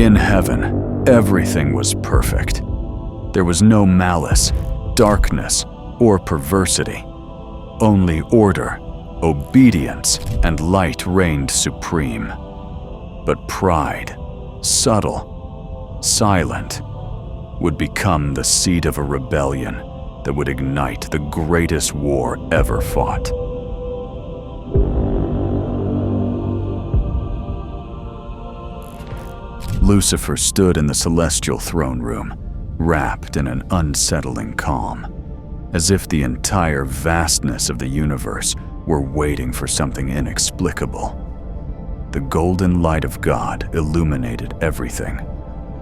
In heaven, everything was perfect. There was no malice, darkness, or perversity. Only order, obedience, and light reigned supreme. But pride, subtle, silent, would become the seed of a rebellion that would ignite the greatest war ever fought. Lucifer stood in the celestial throne room, wrapped in an unsettling calm, as if the entire vastness of the universe were waiting for something inexplicable. The golden light of God illuminated everything,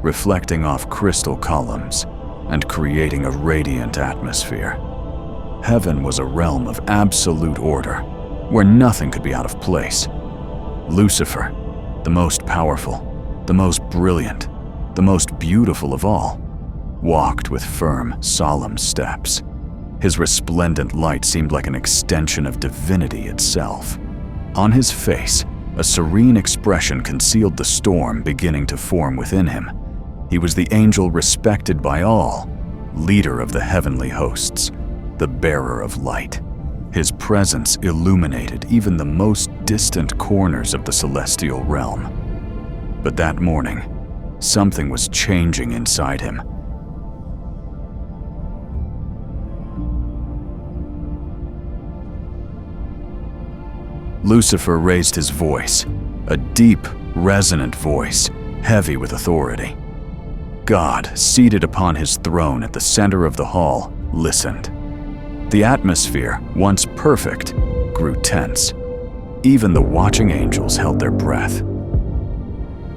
reflecting off crystal columns and creating a radiant atmosphere. Heaven was a realm of absolute order, where nothing could be out of place. Lucifer, the most powerful, the most brilliant, the most beautiful of all, walked with firm, solemn steps. His resplendent light seemed like an extension of divinity itself. On his face, a serene expression concealed the storm beginning to form within him. He was the angel respected by all, leader of the heavenly hosts, the bearer of light. His presence illuminated even the most distant corners of the celestial realm. But that morning, something was changing inside him. Lucifer raised his voice, a deep, resonant voice, heavy with authority. God, seated upon his throne at the center of the hall, listened. The atmosphere, once perfect, grew tense. Even the watching angels held their breath.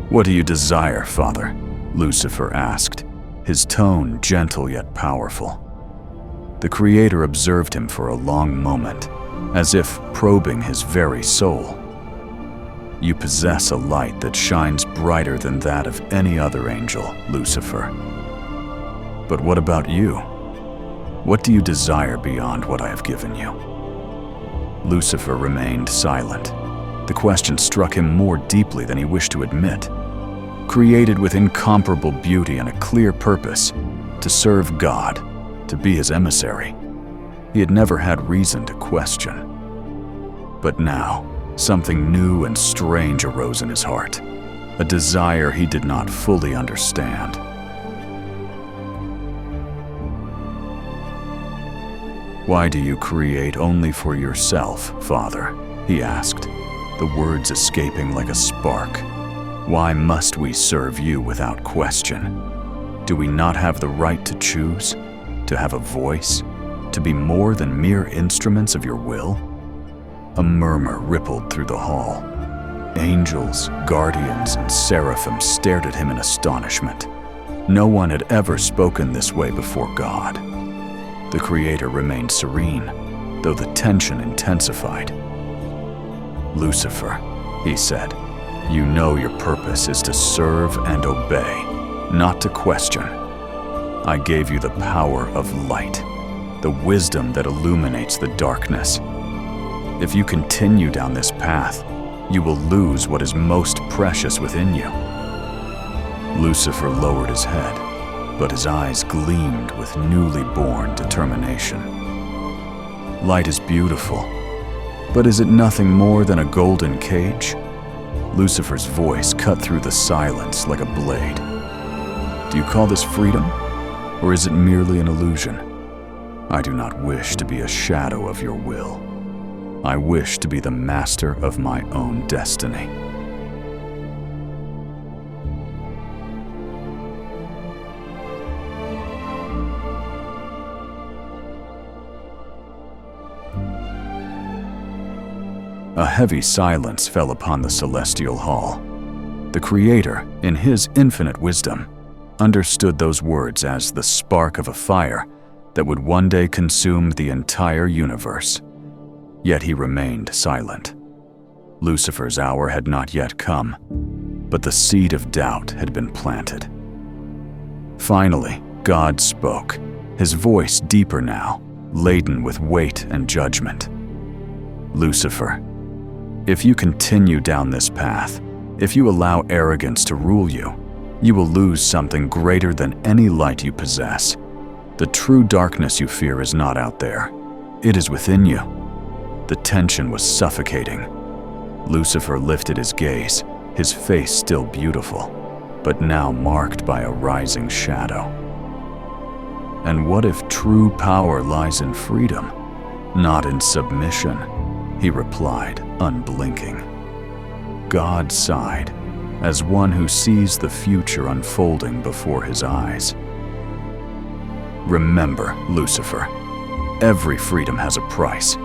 "What do you desire, Father?" Lucifer asked, his tone gentle yet powerful. The Creator observed him for a long moment, as if probing his very soul. "You possess a light that shines brighter than that of any other angel, Lucifer. But what about you? What do you desire beyond what I have given you?" Lucifer remained silent. The question struck him more deeply than he wished to admit. Created with incomparable beauty and a clear purpose, to serve God, to be his emissary, he had never had reason to question. But now, something new and strange arose in his heart, a desire he did not fully understand. "Why do you create only for yourself, Father?" he asked, the words escaping like a spark. "Why must we serve you without question? Do we not have the right to choose, to have a voice, to be more than mere instruments of your will?" A murmur rippled through the hall. Angels, guardians, and seraphim stared at him in astonishment. No one had ever spoken this way before God. The Creator remained serene, though the tension intensified. "Lucifer," he said, "you know your purpose is to serve and obey, not to question. I gave you the power of light, the wisdom that illuminates the darkness. If you continue down this path, you will lose what is most precious within you." Lucifer lowered his head, but his eyes gleamed with newly born determination. "Light is beautiful, but is it nothing more than a golden cage?" Lucifer's voice cut through the silence like a blade. "Do you call this freedom, or is it merely an illusion? I do not wish to be a shadow of your will. I wish to be the master of my own destiny." A heavy silence fell upon the celestial hall. The Creator, in his infinite wisdom, understood those words as the spark of a fire that would one day consume the entire universe. Yet he remained silent. Lucifer's hour had not yet come, but the seed of doubt had been planted. Finally, God spoke, his voice deeper now, laden with weight and judgment. "Lucifer, if you continue down this path, if you allow arrogance to rule you, you will lose something greater than any light you possess. The true darkness you fear is not out there. It is within you. The tension was suffocating. Lucifer lifted his gaze, his face still beautiful, but now marked by a rising shadow. And what if true power lies in freedom, not in submission? He replied, unblinking. God sighed, as one who sees the future unfolding before his eyes. Remember, Lucifer, every freedom has a price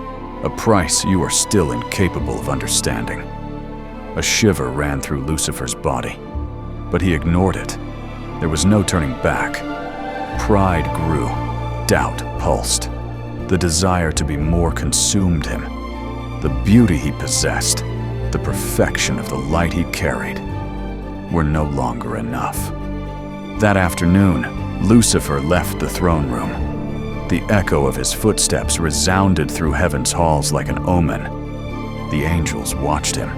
you are still incapable of understanding. A shiver ran through Lucifer's body, but he ignored it. There was no turning back. Pride grew, doubt pulsed. The desire to be more consumed him. The beauty he possessed, the perfection of the light he carried, were no longer enough. That afternoon, Lucifer left the throne room. The echo of his footsteps resounded through heaven's halls like an omen. The angels watched him.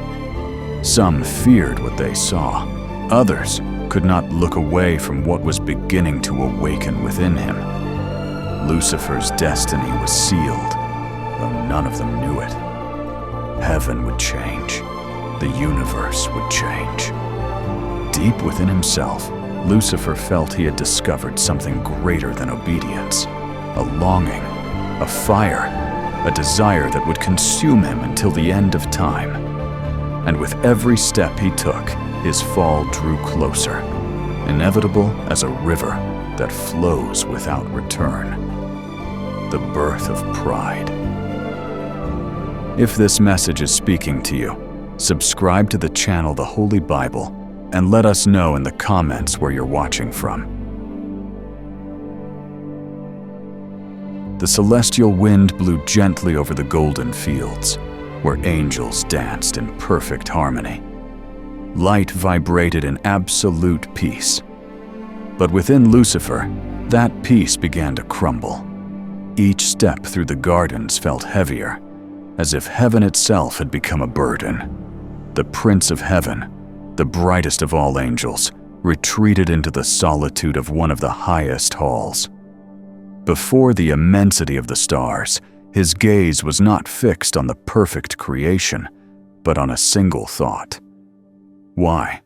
Some feared what they saw. Others could not look away from what was beginning to awaken within him. Lucifer's destiny was sealed, though none of them knew it. Heaven would change. The universe would change. Deep within himself, Lucifer felt he had discovered something greater than obedience. A longing, a fire, a desire that would consume him until the end of time. And with every step he took, his fall drew closer, inevitable as a river that flows without return. The birth of pride. If this message is speaking to you, subscribe to the channel The Holy Bible and let us know in the comments where you're watching from. The celestial wind blew gently over the golden fields, where angels danced in perfect harmony. Light vibrated in absolute peace. But within Lucifer, that peace began to crumble. Each step through the gardens felt heavier, as if heaven itself had become a burden. The Prince of Heaven, the brightest of all angels, retreated into the solitude of one of the highest halls. Before the immensity of the stars, his gaze was not fixed on the perfect creation, but on a single thought. Why?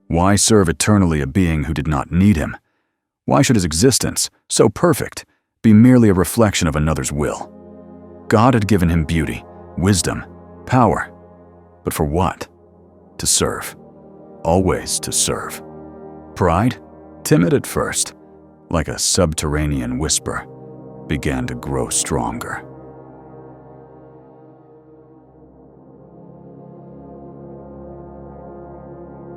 Why serve eternally a being who did not need him? Why should his existence, so perfect, be merely a reflection of another's will? God had given him beauty, wisdom, power. But for what? To serve. Always to serve. Pride, timid at first, like a subterranean whisper, began to grow stronger.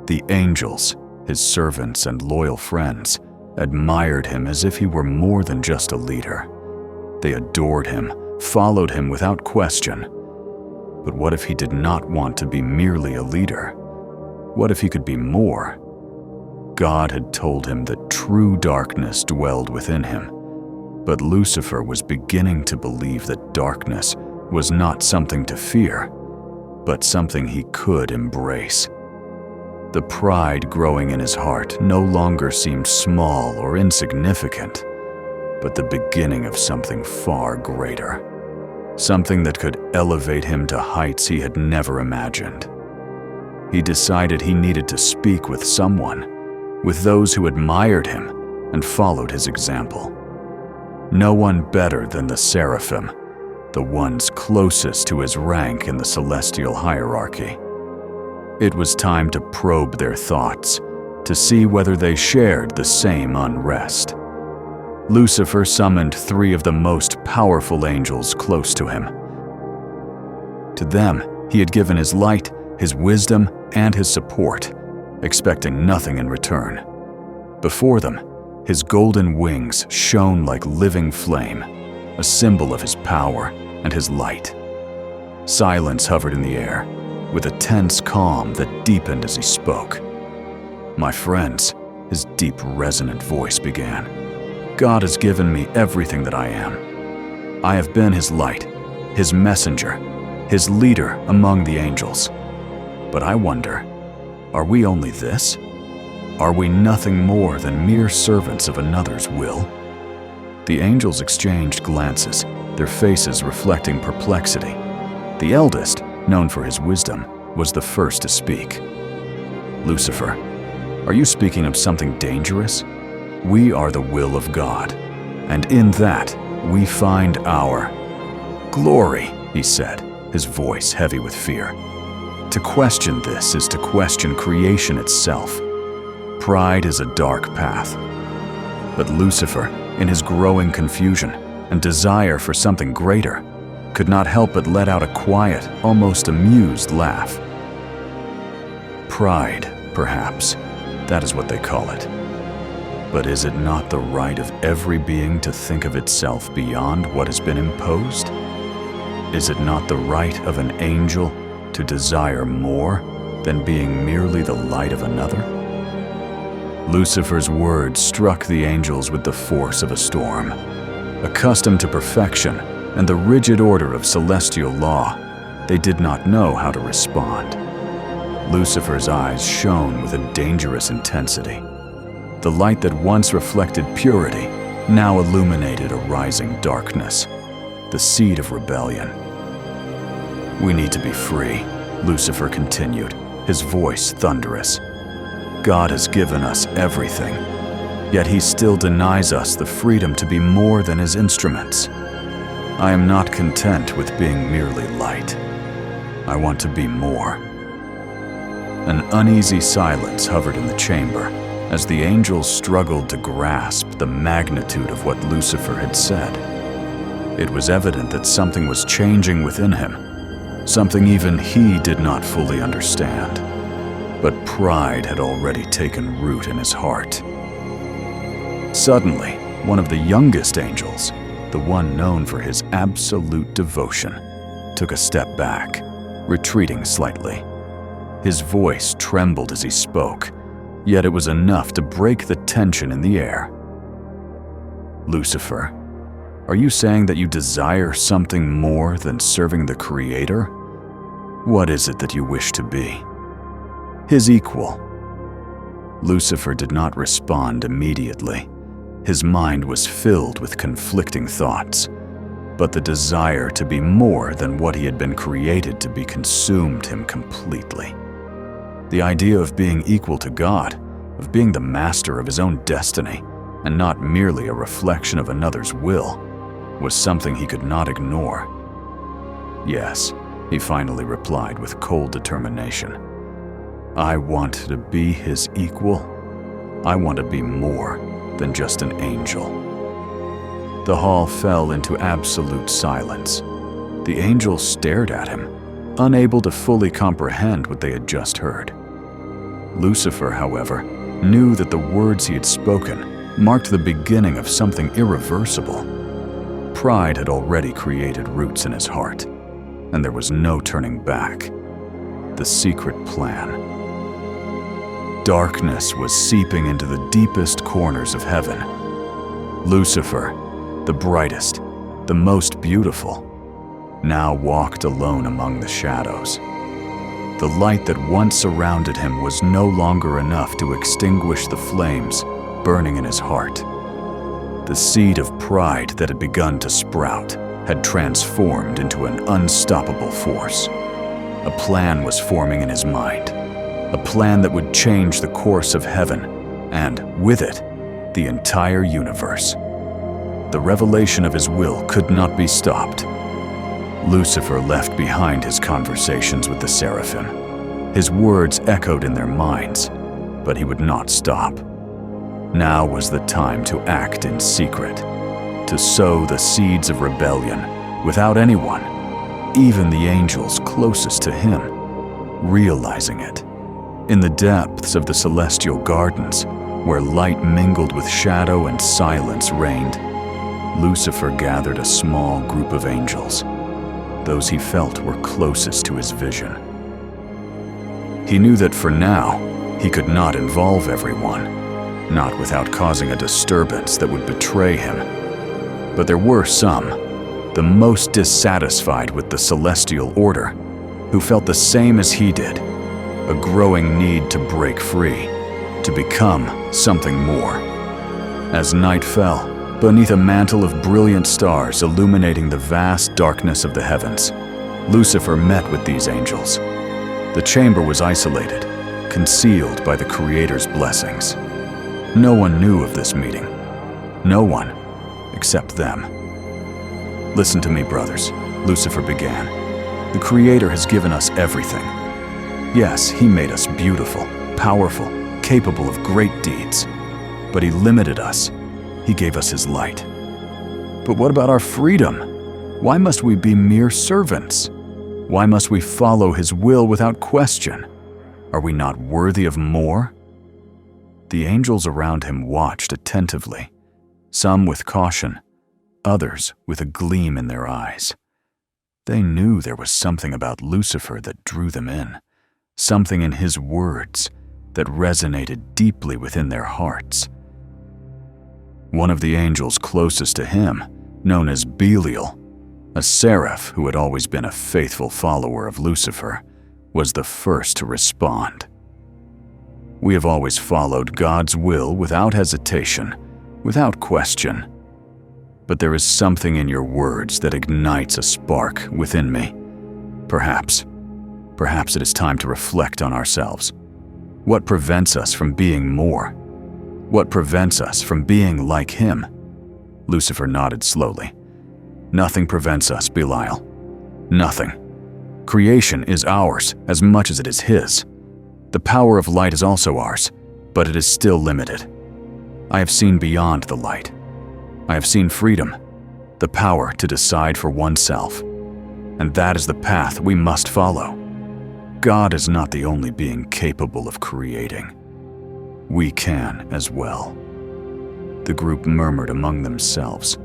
The angels, his servants and loyal friends, admired him as if he were more than just a leader. They adored him, followed him without question. But what if he did not want to be merely a leader? What if he could be more? God had told him that true darkness dwelled within him, but Lucifer was beginning to believe that darkness was not something to fear, but something he could embrace. The pride growing in his heart no longer seemed small or insignificant, but the beginning of something far greater, something that could elevate him to heights he had never imagined. He decided he needed to speak with someone, with those who admired him and followed his example. No one better than the seraphim, the ones closest to his rank in the celestial hierarchy. It was time to probe their thoughts, to see whether they shared the same unrest. Lucifer summoned 3 of the most powerful angels close to him. To them, he had given his light, his wisdom, and his support, expecting nothing in return. Before them, his golden wings shone like living flame, a symbol of his power and his light. Silence hovered in the air, with a tense calm that deepened as he spoke. "My friends," his deep, resonant voice began, "God has given me everything that I am. I have been his light, his messenger, his leader among the angels. But I wonder, are we only this? Are we nothing more than mere servants of another's will? The angels exchanged glances, their faces reflecting perplexity. The eldest, known for his wisdom, was the first to speak. Lucifer, are you speaking of something dangerous? We are the will of God, and in that we find our glory, he said, his voice heavy with fear. To question this is to question creation itself. Pride is a dark path. But Lucifer, in his growing confusion and desire for something greater, could not help but let out a quiet, almost amused laugh. Pride, perhaps, that is what they call it. But is it not the right of every being to think of itself beyond what has been imposed? Is it not the right of an angel to desire more than being merely the light of another? Lucifer's words struck the angels with the force of a storm. Accustomed to perfection and the rigid order of celestial law, they did not know how to respond. Lucifer's eyes shone with a dangerous intensity. The light that once reflected purity now illuminated a rising darkness, the seed of rebellion. We need to be free, Lucifer continued, his voice thunderous. God has given us everything, yet he still denies us the freedom to be more than his instruments. I am not content with being merely light. I want to be more. An uneasy silence hovered in the chamber as the angels struggled to grasp the magnitude of what Lucifer had said. It was evident that something was changing within him, something even he did not fully understand. But pride had already taken root in his heart. Suddenly, one of the youngest angels, the one known for his absolute devotion, took a step back, retreating slightly. His voice trembled as he spoke, yet it was enough to break the tension in the air. Lucifer, are you saying that you desire something more than serving the Creator? What is it that you wish to be? His equal. Lucifer did not respond immediately. His mind was filled with conflicting thoughts, but the desire to be more than what he had been created to be consumed him completely. The idea of being equal to God, of being the master of his own destiny, and not merely a reflection of another's will, was something he could not ignore. Yes, he finally replied with cold determination. I want to be his equal. I want to be more than just an angel. The hall fell into absolute silence. The angels stared at him, unable to fully comprehend what they had just heard. Lucifer, however, knew that the words he had spoken marked the beginning of something irreversible. Pride had already created roots in his heart, and there was no turning back. The secret plan. Darkness was seeping into the deepest corners of heaven. Lucifer, the brightest, the most beautiful, now walked alone among the shadows. The light that once surrounded him was no longer enough to extinguish the flames burning in his heart. The seed of pride that had begun to sprout had transformed into an unstoppable force. A plan was forming in his mind, a plan that would change the course of heaven, and, with it, the entire universe. The revelation of his will could not be stopped. Lucifer left behind his conversations with the seraphim. His words echoed in their minds, but he would not stop. Now was the time to act in secret, to sow the seeds of rebellion without anyone, even the angels closest to him, realizing it. In the depths of the celestial gardens, where light mingled with shadow and silence reigned, Lucifer gathered a small group of angels, those he felt were closest to his vision. He knew that for now, he could not involve everyone, not without causing a disturbance that would betray him. But there were some, the most dissatisfied with the celestial order, who felt the same as he did, a growing need to break free, to become something more. As night fell, beneath a mantle of brilliant stars illuminating the vast darkness of the heavens, Lucifer met with these angels. The chamber was isolated, concealed by the Creator's blessings. No one knew of this meeting. No one, except them. Listen to me, brothers, Lucifer began. The Creator has given us everything. Yes, He made us beautiful, powerful, capable of great deeds. But He limited us. He gave us His light. But what about our freedom? Why must we be mere servants? Why must we follow His will without question? Are we not worthy of more? The angels around Him watched attentively, some with caution, others with a gleam in their eyes. They knew there was something about Lucifer that drew them in, something in His words that resonated deeply within their hearts. One of the angels closest to him, known as Belial, a seraph who had always been a faithful follower of Lucifer, was the first to respond. We have always followed God's will without hesitation, without question. But there is something in your words that ignites a spark within me. Perhaps it is time to reflect on ourselves. What prevents us from being more? What prevents us from being like Him? Lucifer nodded slowly. Nothing prevents us, Belial. Nothing. Creation is ours as much as it is His. The power of light is also ours, but it is still limited. I have seen beyond the light. I have seen freedom, the power to decide for oneself. And that is the path we must follow. God is not the only being capable of creating. We can as well. The group murmured among themselves.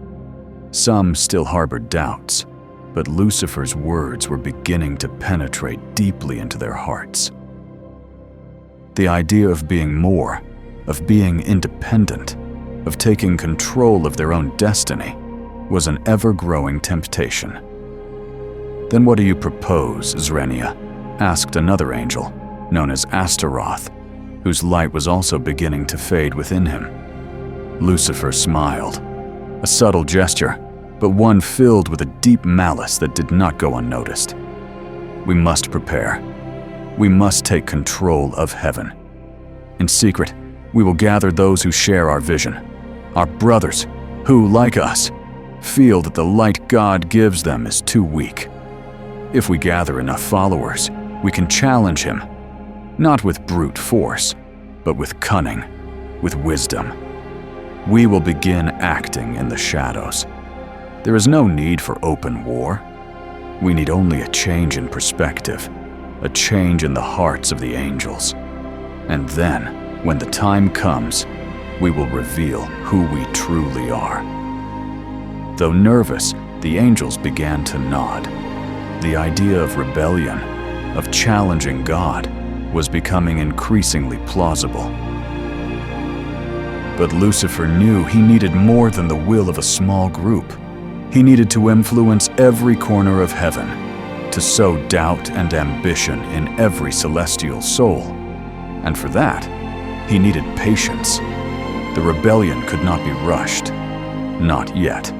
Some still harbored doubts, but Lucifer's words were beginning to penetrate deeply into their hearts. The idea of being more, of being independent, of taking control of their own destiny, was an ever-growing temptation. Then what do you propose, Zrenia? Asked another angel, known as Astaroth, whose light was also beginning to fade within him. Lucifer smiled, a subtle gesture, but one filled with a deep malice that did not go unnoticed. We must prepare. We must take control of heaven. In secret, we will gather those who share our vision, our brothers who, like us, feel that the light God gives them is too weak. If we gather enough followers, we can challenge Him, not with brute force, but with cunning, with wisdom. We will begin acting in the shadows. There is no need for open war. We need only a change in perspective, a change in the hearts of the angels. And then, when the time comes, we will reveal who we truly are. Though nervous, the angels began to nod. The idea of rebellion, of challenging God, was becoming increasingly plausible. But Lucifer knew he needed more than the will of a small group. He needed to influence every corner of heaven, to sow doubt and ambition in every celestial soul. And for that, he needed patience. The rebellion could not be rushed. Not yet.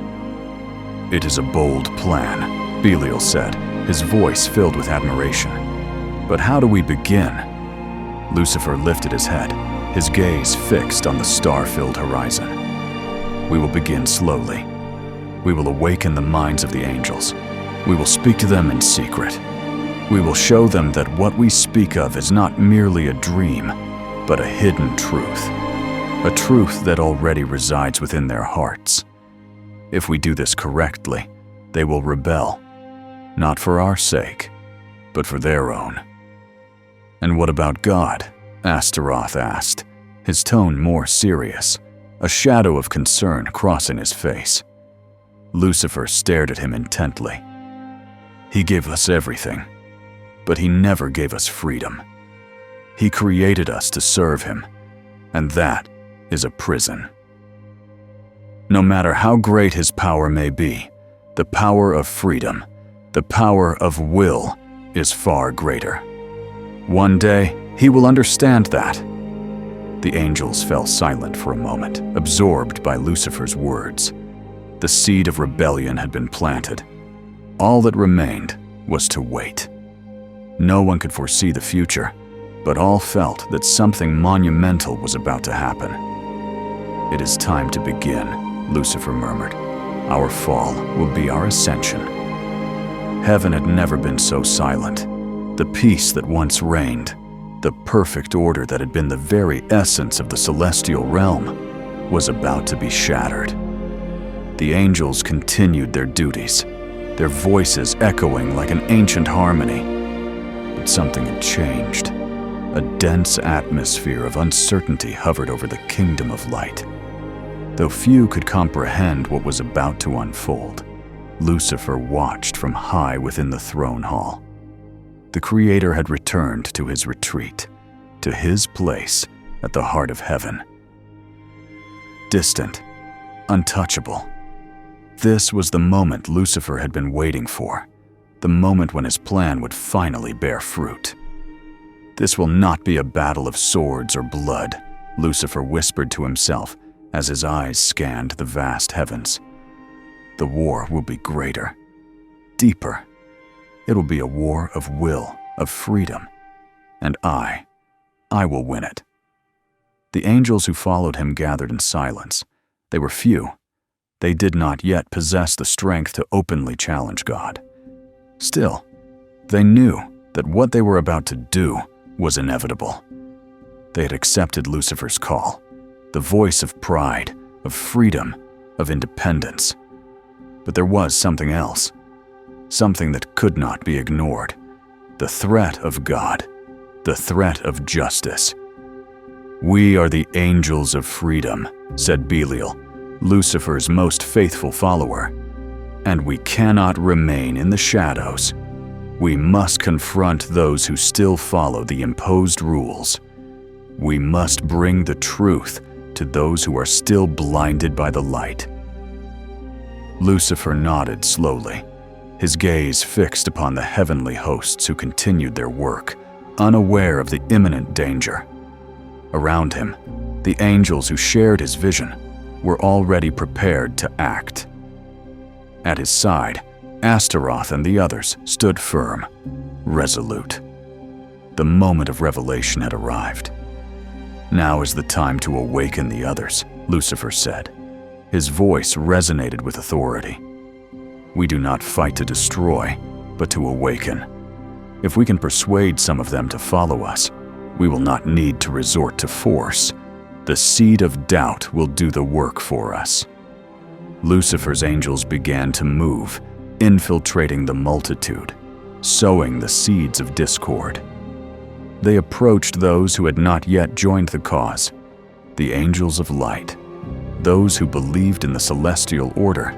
It is a bold plan, Belial said, his voice filled with admiration. But how do we begin? Lucifer lifted his head, his gaze fixed on the star-filled horizon. We will begin slowly. We will awaken the minds of the angels. We will speak to them in secret. We will show them that what we speak of is not merely a dream, but a hidden truth. A truth that already resides within their hearts. If we do this correctly, they will rebel, not for our sake, but for their own. And what about God? Astaroth asked, his tone more serious, a shadow of concern crossing his face. Lucifer stared at him intently. He gave us everything, but he never gave us freedom. He created us to serve him, and that is a prison. No matter how great his power may be, the power of freedom, the power of will, is far greater. One day, he will understand that. The angels fell silent for a moment, absorbed by Lucifer's words. The seed of rebellion had been planted. All that remained was to wait. No one could foresee the future, but all felt that something monumental was about to happen. "It is time to begin," Lucifer murmured. "Our fall will be our ascension." Heaven had never been so silent. The peace that once reigned, the perfect order that had been the very essence of the celestial realm, was about to be shattered. The angels continued their duties, their voices echoing like an ancient harmony. But something had changed. A dense atmosphere of uncertainty hovered over the kingdom of light. Though few could comprehend what was about to unfold, Lucifer watched from high within the throne hall. The Creator had returned to his retreat, to his place at the heart of heaven. Distant, untouchable. This was the moment Lucifer had been waiting for, the moment when his plan would finally bear fruit. "This will not be a battle of swords or blood," Lucifer whispered to himself as his eyes scanned the vast heavens. "The war will be greater, deeper. It will be a war of will, of freedom. And I will win it." The angels who followed him gathered in silence. They were few. They did not yet possess the strength to openly challenge God. Still, they knew that what they were about to do was inevitable. They had accepted Lucifer's call, the voice of pride, of freedom, of independence. But there was something else, something that could not be ignored. The threat of God, the threat of justice. "We are the angels of freedom," said Belial, Lucifer's most faithful follower. "And we cannot remain in the shadows. We must confront those who still follow the imposed rules. We must bring the truth to those who are still blinded by the light." Lucifer nodded slowly, his gaze fixed upon the heavenly hosts who continued their work, unaware of the imminent danger. Around him, the angels who shared his vision were already prepared to act. At his side, Astaroth and the others stood firm, resolute. The moment of revelation had arrived. "Now is the time to awaken the others," Lucifer said. His voice resonated with authority. "We do not fight to destroy, but to awaken. If we can persuade some of them to follow us, we will not need to resort to force. The seed of doubt will do the work for us." Lucifer's angels began to move, infiltrating the multitude, sowing the seeds of discord. They approached those who had not yet joined the cause, the angels of light, those who believed in the celestial order,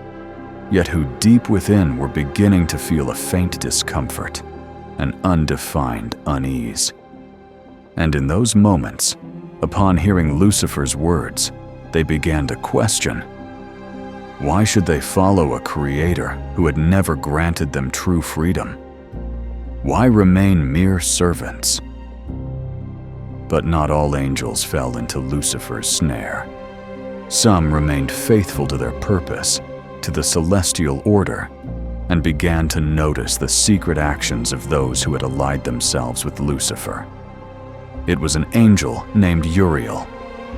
yet who deep within were beginning to feel a faint discomfort, an undefined unease. And in those moments, upon hearing Lucifer's words, they began to question. Why should they follow a creator who had never granted them true freedom? Why remain mere servants? But not all angels fell into Lucifer's snare. Some remained faithful to their purpose, to the celestial order, and began to notice the secret actions of those who had allied themselves with Lucifer. It was an angel named Uriel,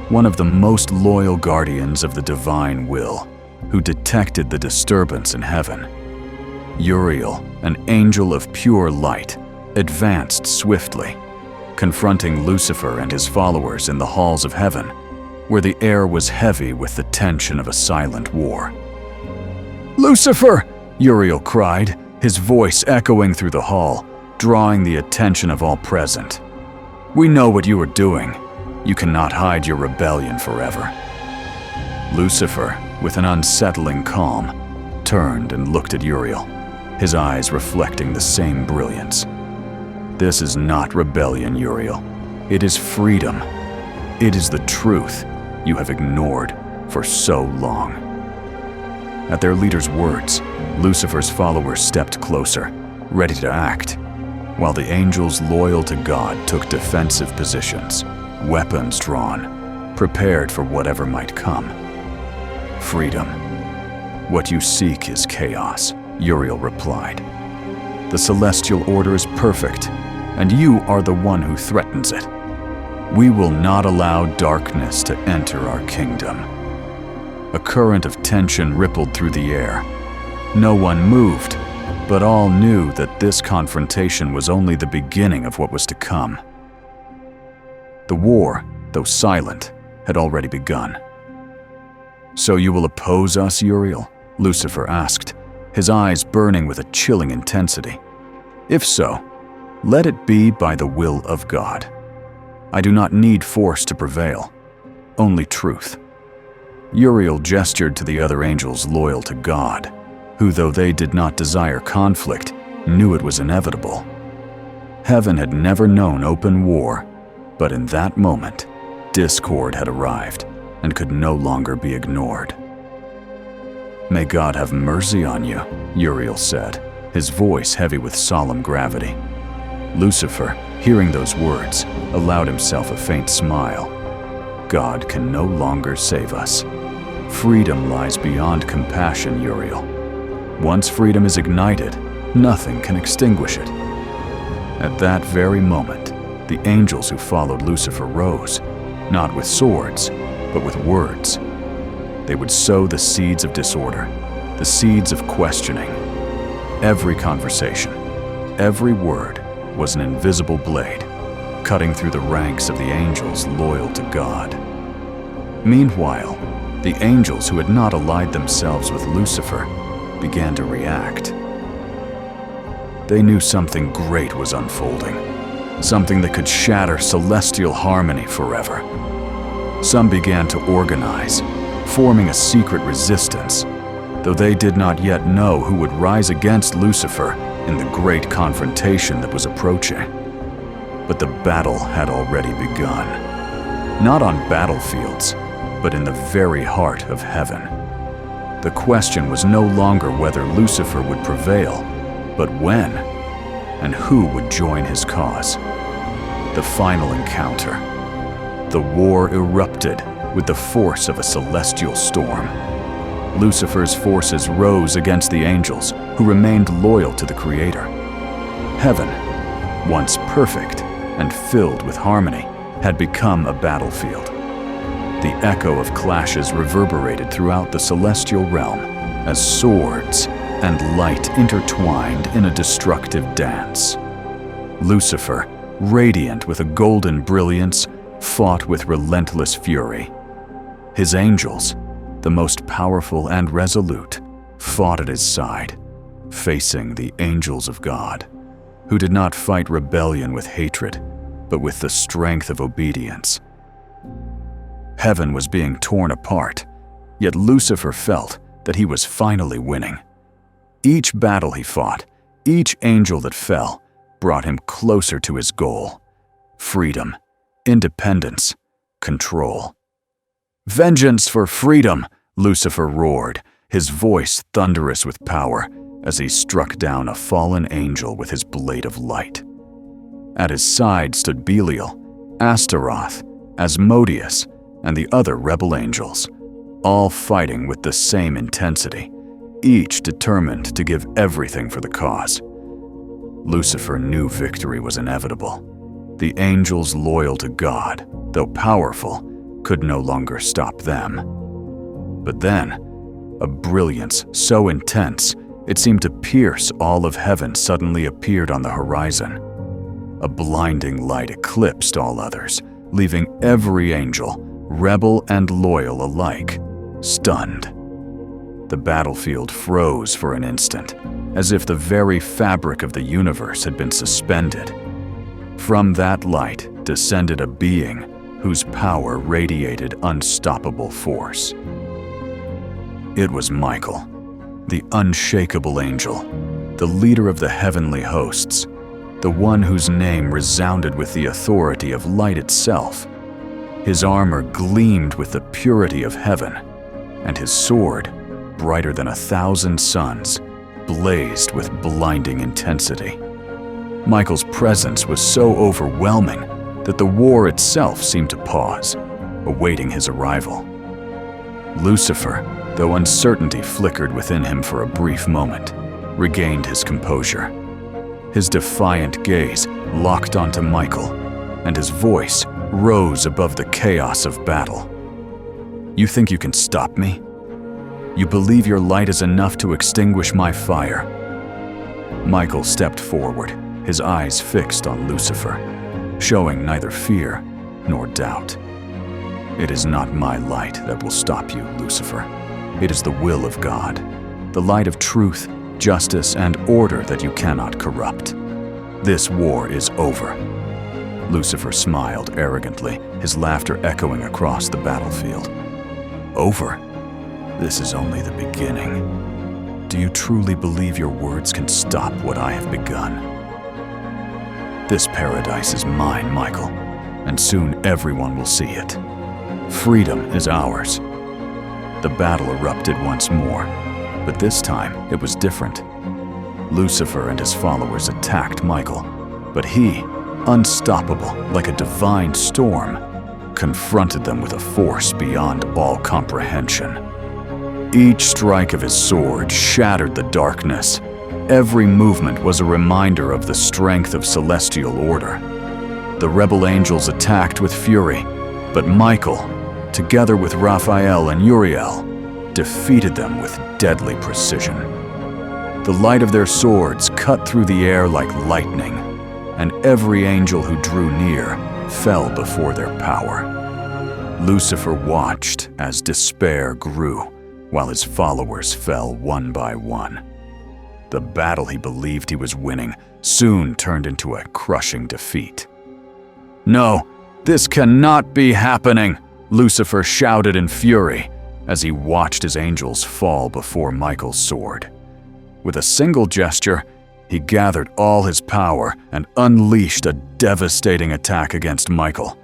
one of the most loyal guardians of the divine will, who detected the disturbance in heaven. Uriel, an angel of pure light, advanced swiftly, confronting Lucifer and his followers in the halls of heaven, where the air was heavy with the tension of a silent war. "Lucifer!" Uriel cried, his voice echoing through the hall, drawing the attention of all present. "We know what you are doing. You cannot hide your rebellion forever." Lucifer, with an unsettling calm, turned and looked at Uriel, his eyes reflecting the same brilliance. "This is not rebellion, Uriel. It is freedom. It is the truth you have ignored for so long." At their leader's words, Lucifer's followers stepped closer, ready to act, while the angels loyal to God took defensive positions, weapons drawn, prepared for whatever might come. Freedom. What you seek is chaos, Uriel replied. The celestial order is perfect, and you are the one who threatens it. We will not allow darkness to enter our kingdom. A current of tension rippled through the air. No one moved, but all knew that this confrontation was only the beginning of what was to come. The war, though silent, had already begun. "So you will oppose us, Uriel?" Lucifer asked, his eyes burning with a chilling intensity. "If so, let it be by the will of God. I do not need force to prevail, only truth." Uriel gestured to the other angels loyal to God, who, though they did not desire conflict, knew it was inevitable. Heaven had never known open war, but in that moment, discord had arrived and could no longer be ignored. "May God have mercy on you," Uriel said, his voice heavy with solemn gravity. Lucifer, hearing those words, allowed himself a faint smile. God can no longer save us. Freedom lies beyond compassion, Uriel. Once freedom is ignited, nothing can extinguish it. At that very moment, the angels who followed Lucifer rose, not with swords, but with words. They would sow the seeds of disorder, the seeds of questioning. Every conversation, every word was an invisible blade, cutting through the ranks of the angels loyal to God. Meanwhile, the angels who had not allied themselves with Lucifer began to react. They knew something great was unfolding, something that could shatter celestial harmony forever. Some began to organize, forming a secret resistance, though they did not yet know who would rise against Lucifer in the great confrontation that was approaching. But the battle had already begun, not on battlefields, but in the very heart of heaven. The question was no longer whether Lucifer would prevail, but when, and who would join his cause. The final encounter. The war erupted with the force of a celestial storm. Lucifer's forces rose against the angels, who remained loyal to the Creator. Heaven, once perfect and filled with harmony, had become a battlefield. The echo of clashes reverberated throughout the celestial realm as swords and light intertwined in a destructive dance. Lucifer, radiant with a golden brilliance, fought with relentless fury. His angels, the most powerful and resolute, fought at his side, facing the angels of God, who did not fight rebellion with hatred, but with the strength of obedience. Heaven was being torn apart, yet Lucifer felt that he was finally winning. Each battle he fought, each angel that fell, brought him closer to his goal: freedom, independence, control. "Vengeance for freedom!" Lucifer roared, his voice thunderous with power, as he struck down a fallen angel with his blade of light. At his side stood Belial, Astaroth, Asmodeus, and the other rebel angels, all fighting with the same intensity, each determined to give everything for the cause. Lucifer knew victory was inevitable. The angels loyal to God, though powerful, could no longer stop them. But then, a brilliance so intense it seemed to pierce all of heaven suddenly appeared on the horizon. A blinding light eclipsed all others, leaving every angel, rebel and loyal alike, stunned. The battlefield froze for an instant, as if the very fabric of the universe had been suspended. From that light descended a being whose power radiated unstoppable force. It was Michael, the unshakable angel, the leader of the heavenly hosts, the one whose name resounded with the authority of light itself. His armor gleamed with the purity of heaven, and his sword, brighter than 1,000 suns, blazed with blinding intensity. Michael's presence was so overwhelming that the war itself seemed to pause. awaiting his arrival. Lucifer, though uncertainty flickered within him for a brief moment, regained his composure. His defiant gaze locked onto Michael, and his voice rose above the chaos of battle. "You think you can stop me? You believe your light is enough to extinguish my fire?" Michael stepped forward, his eyes fixed on Lucifer, showing neither fear nor doubt. "It is not my light that will stop you, Lucifer. It is the will of God, the light of truth, justice, and order that you cannot corrupt. This war is over." Lucifer smiled arrogantly, his laughter echoing across the battlefield. "Over? This is only the beginning. Do you truly believe your words can stop what I have begun? This paradise is mine, Michael, and soon everyone will see it. Freedom is ours." The battle erupted once more, but this time it was different. Lucifer and his followers attacked Michael, but he, unstoppable like a divine storm, confronted them with a force beyond all comprehension. Each strike of his sword shattered the darkness. Every movement was a reminder of the strength of celestial order. The rebel angels attacked with fury, but Michael, together with Raphael and Uriel, defeated them with deadly precision. The light of their swords cut through the air like lightning, and every angel who drew near fell before their power. Lucifer watched as despair grew, while his followers fell one by one. The battle he believed he was winning soon turned into a crushing defeat. "No, this cannot be happening!" Lucifer shouted in fury as he watched his angels fall before Michael's sword. With a single gesture, he gathered all his power and unleashed a devastating attack against Michael.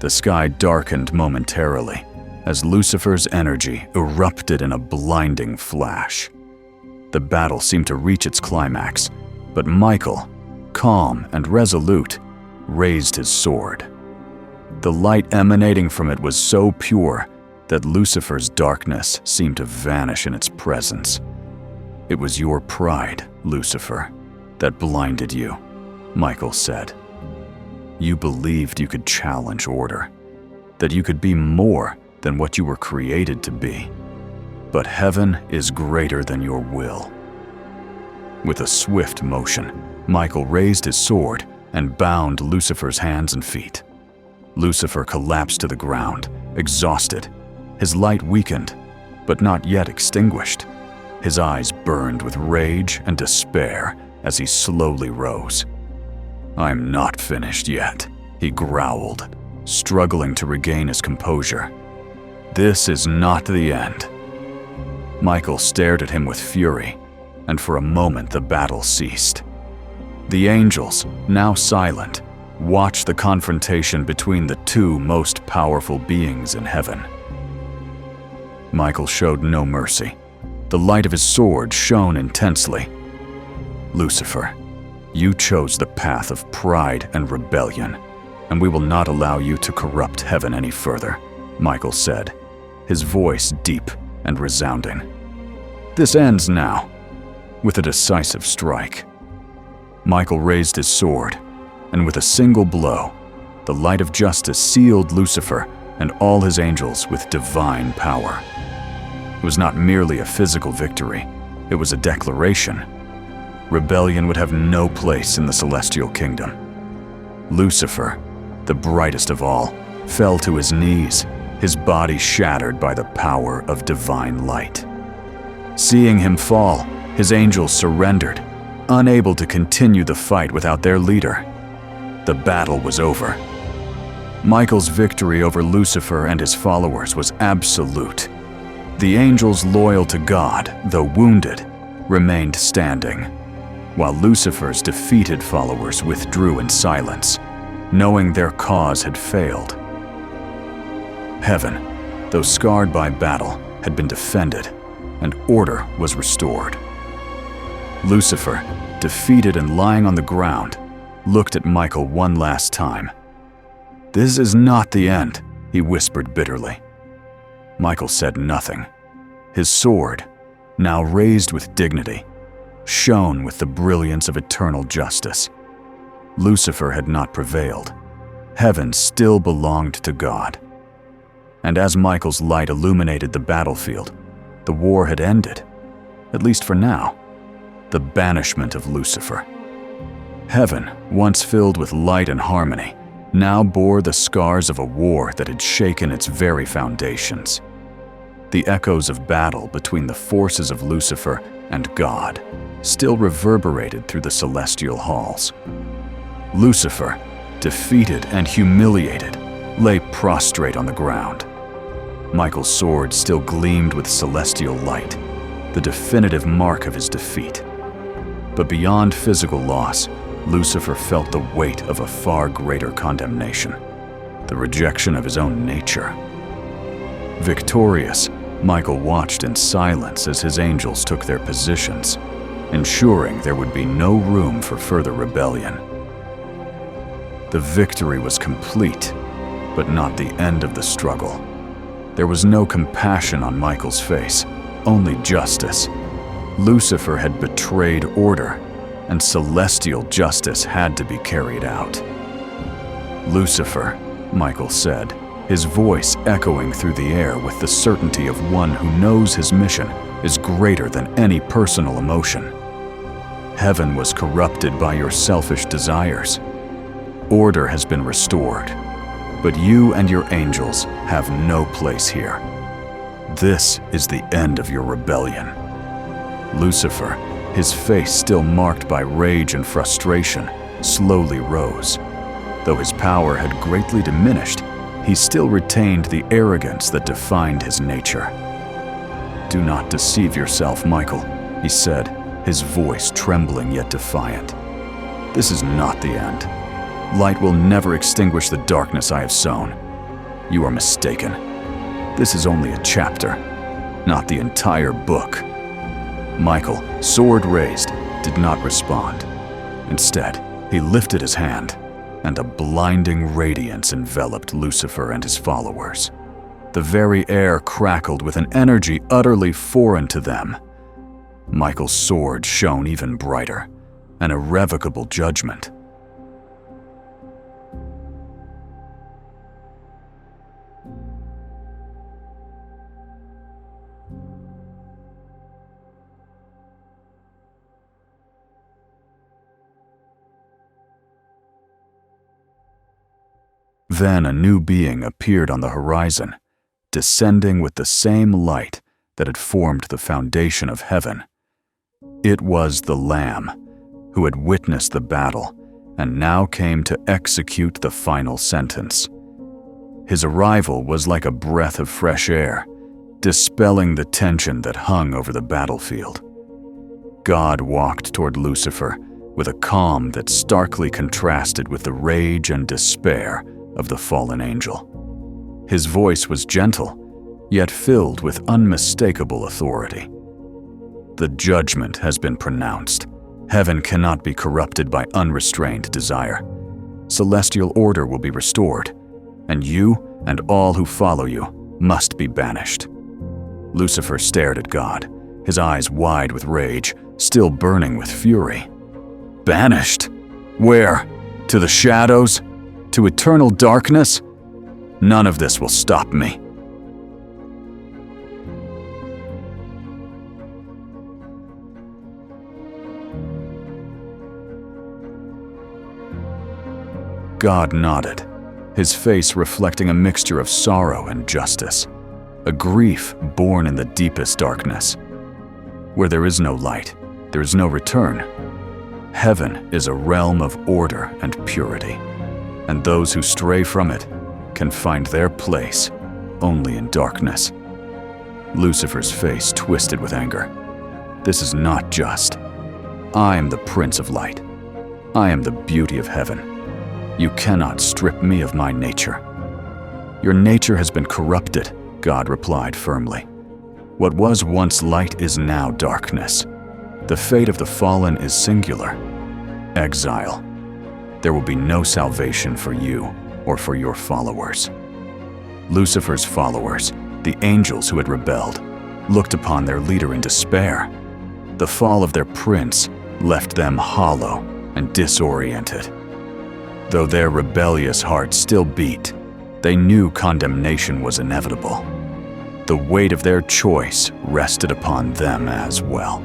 The sky darkened momentarily as Lucifer's energy erupted in a blinding flash. The battle seemed to reach its climax, but Michael, calm and resolute, raised his sword. The light emanating from it was so pure that Lucifer's darkness seemed to vanish in its presence. "It was your pride, Lucifer, that blinded you," Michael said. "You believed you could challenge order, that you could be more than what you were created to be. But heaven is greater than your will." With a swift motion, Michael raised his sword and bound Lucifer's hands and feet. Lucifer collapsed to the ground, exhausted. His light weakened, but not yet extinguished. His eyes burned with rage and despair as he slowly rose. "I'm not finished yet," he growled, struggling to regain his composure. "This is not the end." Michael stared at him with fury, and for a moment the battle ceased. The angels, now silent, watched the confrontation between the two most powerful beings in heaven. Michael showed no mercy. The light of his sword shone intensely. "Lucifer, you chose the path of pride and rebellion, and we will not allow you to corrupt heaven any further," Michael said, his voice deep and resounding. "This ends now, with a decisive strike." Michael raised his sword, and with a single blow, the light of justice sealed Lucifer and all his angels with divine power. It was not merely a physical victory, it was a declaration. Rebellion would have no place in the celestial kingdom. Lucifer, the brightest of all, fell to his knees, his body shattered by the power of divine light. Seeing him fall, his angels surrendered, unable to continue the fight without their leader. The battle was over. Michael's victory over Lucifer and his followers was absolute. The angels loyal to God, though wounded, remained standing, while Lucifer's defeated followers withdrew in silence, knowing their cause had failed. Heaven, though scarred by battle, had been defended, and order was restored. Lucifer, defeated and lying on the ground, looked at Michael one last time. "This is not the end," he whispered bitterly. Michael said nothing. His sword, now raised with dignity, shone with the brilliance of eternal justice. Lucifer had not prevailed. Heaven still belonged to God. And as Michael's light illuminated the battlefield, the war had ended, at least for now. The banishment of Lucifer. Heaven, once filled with light and harmony, now bore the scars of a war that had shaken its very foundations. The echoes of battle between the forces of Lucifer and God still reverberated through the celestial halls. Lucifer, defeated and humiliated, lay prostrate on the ground. Michael's sword still gleamed with celestial light, the definitive mark of his defeat. But beyond physical loss, Lucifer felt the weight of a far greater condemnation, the rejection of his own nature. Victorious, Michael watched in silence as his angels took their positions, ensuring there would be no room for further rebellion. The victory was complete, but not the end of the struggle. There was no compassion on Michael's face, only justice. Lucifer had betrayed order, and celestial justice had to be carried out. "Lucifer," Michael said, his voice echoing through the air with the certainty of one who knows his mission is greater than any personal emotion. "Heaven was corrupted by your selfish desires. Order has been restored, but you and your angels have no place here. This is the end of your rebellion." Lucifer, his face still marked by rage and frustration, slowly rose. Though his power had greatly diminished, he still retained the arrogance that defined his nature. "Do not deceive yourself, Michael," he said, his voice trembling yet defiant. "This is not the end. Light will never extinguish the darkness I have sown. You are mistaken. This is only a chapter, not the entire book." Michael, sword raised, did not respond. Instead, he lifted his hand, and a blinding radiance enveloped Lucifer and his followers. The very air crackled with an energy utterly foreign to them. Michael's sword shone even brighter, an irrevocable judgment. Then a new being appeared on the horizon, descending with the same light that had formed the foundation of heaven. It was the Lamb, who had witnessed the battle and now came to execute the final sentence. His arrival was like a breath of fresh air, dispelling the tension that hung over the battlefield. God walked toward Lucifer with a calm that starkly contrasted with the rage and despair of the fallen angel. His voice was gentle, yet filled with unmistakable authority. "The judgment has been pronounced. Heaven cannot be corrupted by unrestrained desire. Celestial order will be restored, and you and all who follow you must be banished." Lucifer stared at God, his eyes wide with rage, still burning with fury. "Banished? Where? To the shadows? To eternal darkness? None of this will stop me." God nodded, his face reflecting a mixture of sorrow and justice, a grief born in the deepest darkness. Where there is no light, there is no return. Heaven is a realm of order and purity, and those who stray from it can find their place only in darkness. Lucifer's face twisted with anger. "This is not just. I am the Prince of Light. I am the beauty of heaven. You cannot strip me of my nature." "Your nature has been corrupted," God replied firmly. "What was once light is now darkness. The fate of the fallen is singular: exile. There will be no salvation for you or for your followers. Lucifer's followers, the angels who had rebelled, looked upon their leader in despair. The fall of their prince left them hollow and disoriented. Though their rebellious hearts still beat, they knew condemnation was inevitable. The weight of their choice rested upon them as well.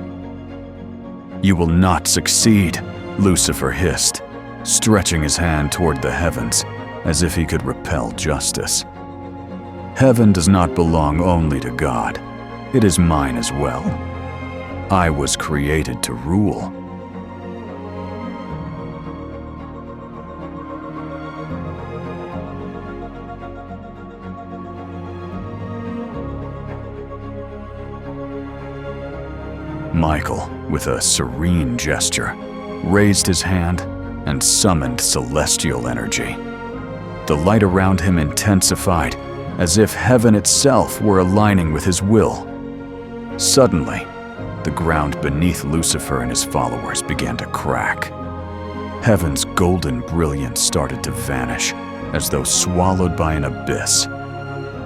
"You will not succeed," Lucifer hissed, stretching his hand toward the heavens as if he could repel justice. "Heaven does not belong only to God. It is mine as well. I was created to rule." Michael, with a serene gesture, raised his hand and summoned celestial energy. The light around him intensified, as if heaven itself were aligning with his will. Suddenly, the ground beneath Lucifer and his followers began to crack. Heaven's golden brilliance started to vanish, as though swallowed by an abyss.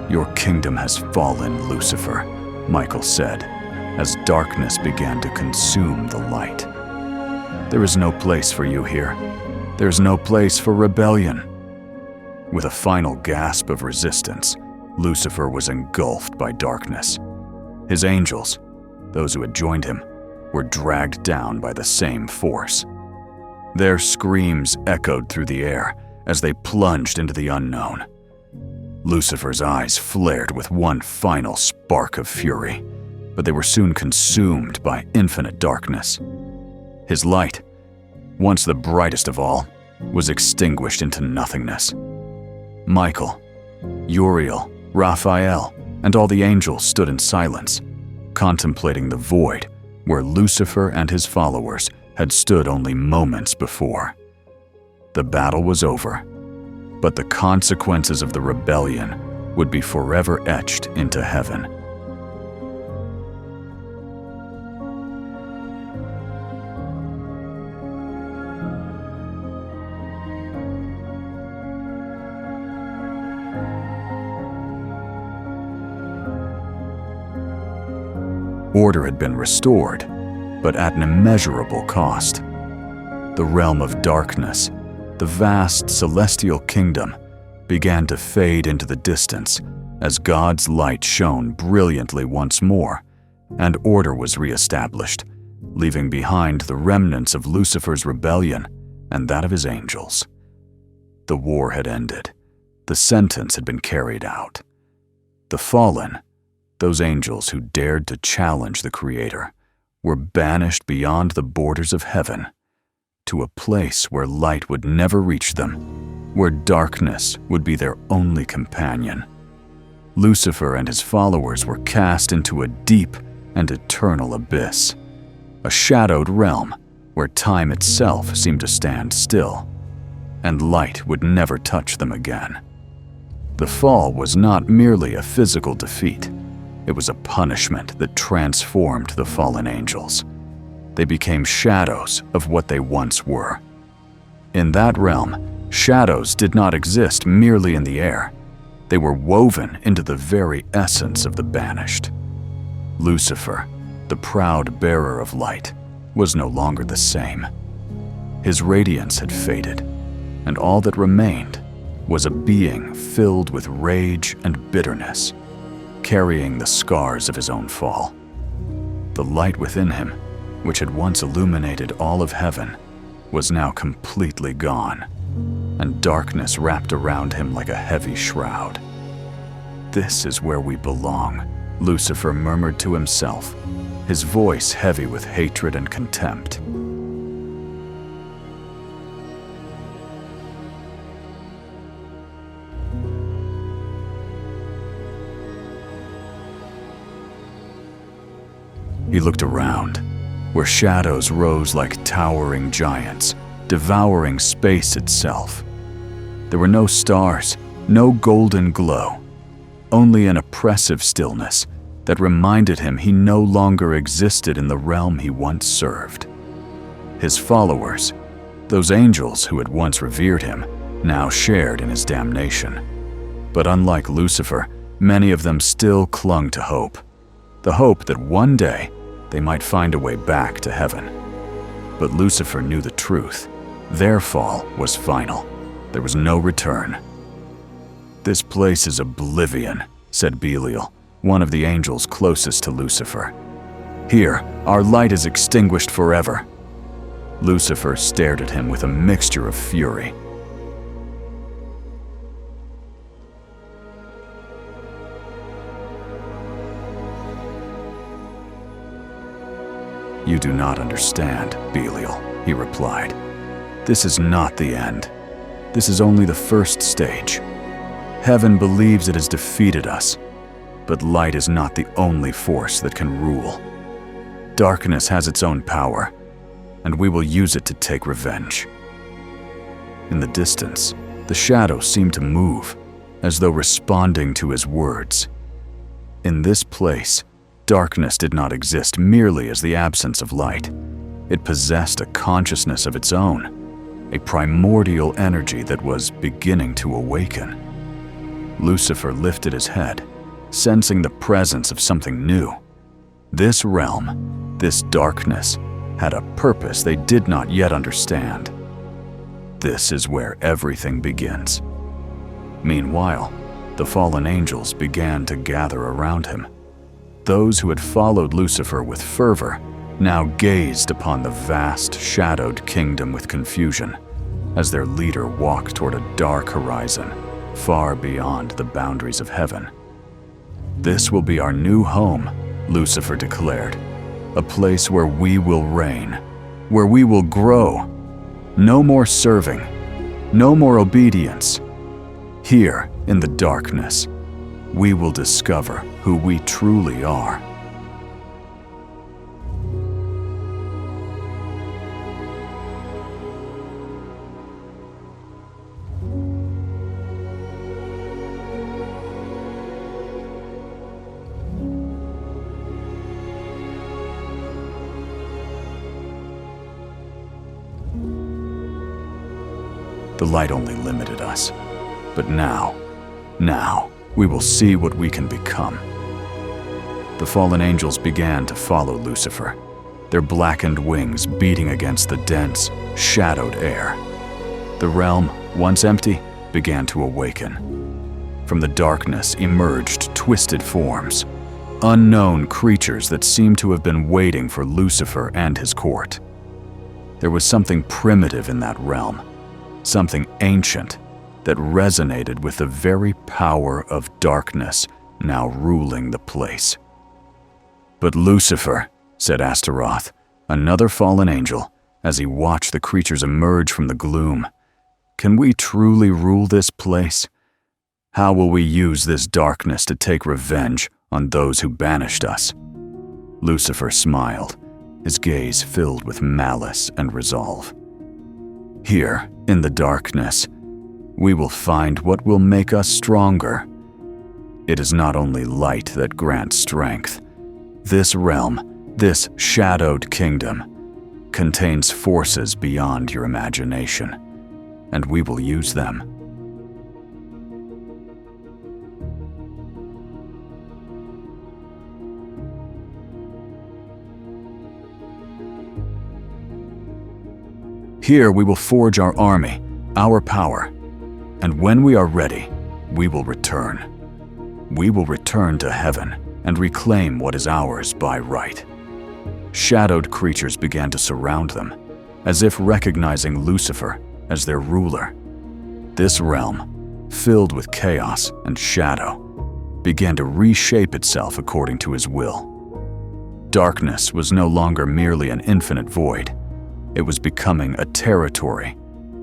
"Your kingdom has fallen, Lucifer," Michael said, as darkness began to consume the light. "There is no place for you here. There is no place for rebellion." With a final gasp of resistance, Lucifer was engulfed by darkness. His angels, those who had joined him, were dragged down by the same force. Their screams echoed through the air as they plunged into the unknown. Lucifer's eyes flared with one final spark of fury, but they were soon consumed by infinite darkness. His light, once the brightest of all, was extinguished into nothingness. Michael, Uriel, Raphael, and all the angels stood in silence, contemplating the void where Lucifer and his followers had stood only moments before. The battle was over, but the consequences of the rebellion would be forever etched into heaven. Order had been restored, but at an immeasurable cost. The realm of darkness, the vast celestial kingdom, began to fade into the distance as God's light shone brilliantly once more, and order was reestablished, leaving behind the remnants of Lucifer's rebellion and that of his angels. The war had ended. The sentence had been carried out. The fallen, those angels who dared to challenge the Creator, were banished beyond the borders of heaven, to a place where light would never reach them, where darkness would be their only companion. Lucifer and his followers were cast into a deep and eternal abyss, a shadowed realm where time itself seemed to stand still, and light would never touch them again. The fall was not merely a physical defeat. It was a punishment that transformed the fallen angels. They became shadows of what they once were. In that realm, shadows did not exist merely in the air. They were woven into the very essence of the banished. Lucifer, the proud bearer of light, was no longer the same. His radiance had faded, and all that remained was a being filled with rage and bitterness, carrying the scars of his own fall. The light within him, which had once illuminated all of heaven, was now completely gone, and darkness wrapped around him like a heavy shroud. "This is where we belong," Lucifer murmured to himself, his voice heavy with hatred and contempt. He looked around, where shadows rose like towering giants, devouring space itself. There were no stars, no golden glow, only an oppressive stillness that reminded him he no longer existed in the realm he once served. His followers, those angels who had once revered him, now shared in his damnation. But unlike Lucifer, many of them still clung to hope. The hope that one day they might find a way back to heaven. But Lucifer knew the truth. Their fall was final. There was no return. "This place is oblivion," said Belial, one of the angels closest to Lucifer. "Here, our light is extinguished forever." Lucifer stared at him with a mixture of fury. "You do not understand, Belial," he replied. "This is not the end. This is only the first stage. Heaven believes it has defeated us, but light is not the only force that can rule. Darkness has its own power, and we will use it to take revenge." In the distance, the shadows seemed to move, as though responding to his words. In this place, darkness did not exist merely as the absence of light. It possessed a consciousness of its own, a primordial energy that was beginning to awaken. Lucifer lifted his head, sensing the presence of something new. This realm, this darkness, had a purpose they did not yet understand. This is where everything begins. Meanwhile, the fallen angels began to gather around him. Those who had followed Lucifer with fervor now gazed upon the vast, shadowed kingdom with confusion, as their leader walked toward a dark horizon, far beyond the boundaries of heaven. "This will be our new home," Lucifer declared, "a place where we will reign, where we will grow. No more serving, no more obedience. Here, in the darkness, we will discover who we truly are." The light only limited us. But now, we will see what we can become. The fallen angels began to follow Lucifer, their blackened wings beating against the dense, shadowed air. The realm, once empty, began to awaken. From the darkness emerged twisted forms, unknown creatures that seemed to have been waiting for Lucifer and his court. There was something primitive in that realm, something ancient that resonated with the very power of darkness now ruling the place. "But Lucifer," said Astaroth, another fallen angel, as he watched the creatures emerge from the gloom, "can we truly rule this place? How will we use this darkness to take revenge on those who banished us?" Lucifer smiled, his gaze filled with malice and resolve. "Here, in the darkness, we will find what will make us stronger. It is not only light that grants strength. This realm, this shadowed kingdom, contains forces beyond your imagination, and we will use them." "Here we will forge our army, our power, and when we are ready, we will return. We will return to heaven and reclaim what is ours by right." Shadowed creatures began to surround them, as if recognizing Lucifer as their ruler. This realm, filled with chaos and shadow, began to reshape itself according to his will. Darkness was no longer merely an infinite void. It was becoming a territory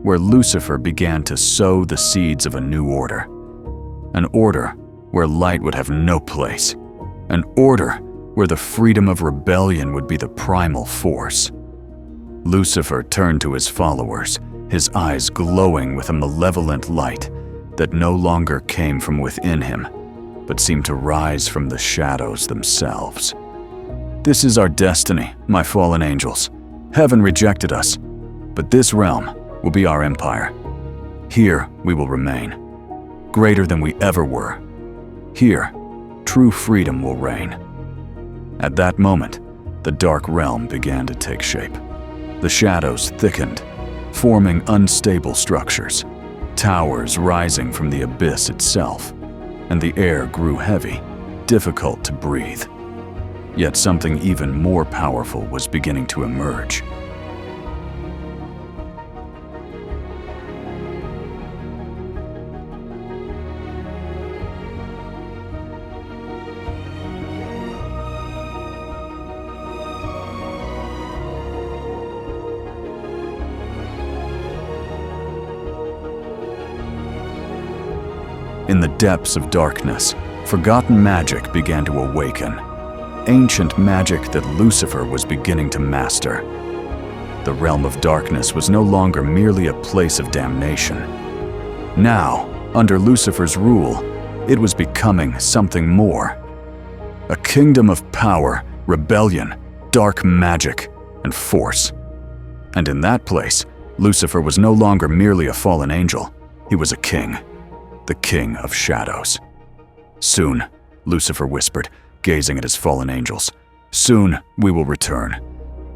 where Lucifer began to sow the seeds of a new order. An order where light would have no place. An order where the freedom of rebellion would be the primal force. Lucifer turned to his followers, his eyes glowing with a malevolent light that no longer came from within him, but seemed to rise from the shadows themselves. "This is our destiny, my fallen angels. Heaven rejected us, but this realm will be our empire. Here we will remain, greater than we ever were. Here, true freedom will reign. At that moment, the dark realm began to take shape. The shadows thickened, forming unstable structures, towers rising from the abyss itself, and the air grew heavy, difficult to breathe. Yet something even more powerful was beginning to emerge. In the depths of darkness, forgotten magic began to awaken. Ancient magic that Lucifer was beginning to master. The realm of darkness was no longer merely a place of damnation. Now, under Lucifer's rule, it was becoming something more. A kingdom of power, rebellion, dark magic, and force. And in that place, Lucifer was no longer merely a fallen angel. He was a king. The king of shadows. Soon, Lucifer whispered, gazing at his fallen angels, soon we will return.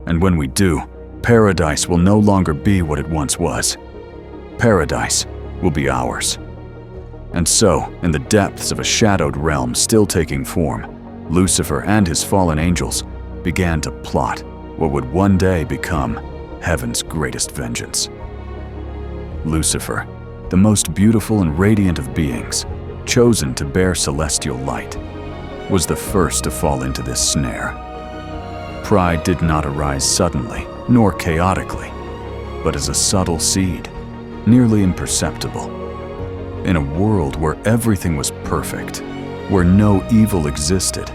And when we do, paradise will no longer be what it once was. Paradise will be ours. And so, in the depths of a shadowed realm still taking form, Lucifer and his fallen angels began to plot what would one day become heaven's greatest vengeance. Lucifer, the most beautiful and radiant of beings, chosen to bear celestial light, was the first to fall into this snare. Pride did not arise suddenly, nor chaotically, but as a subtle seed, nearly imperceptible. In a world where everything was perfect, where no evil existed,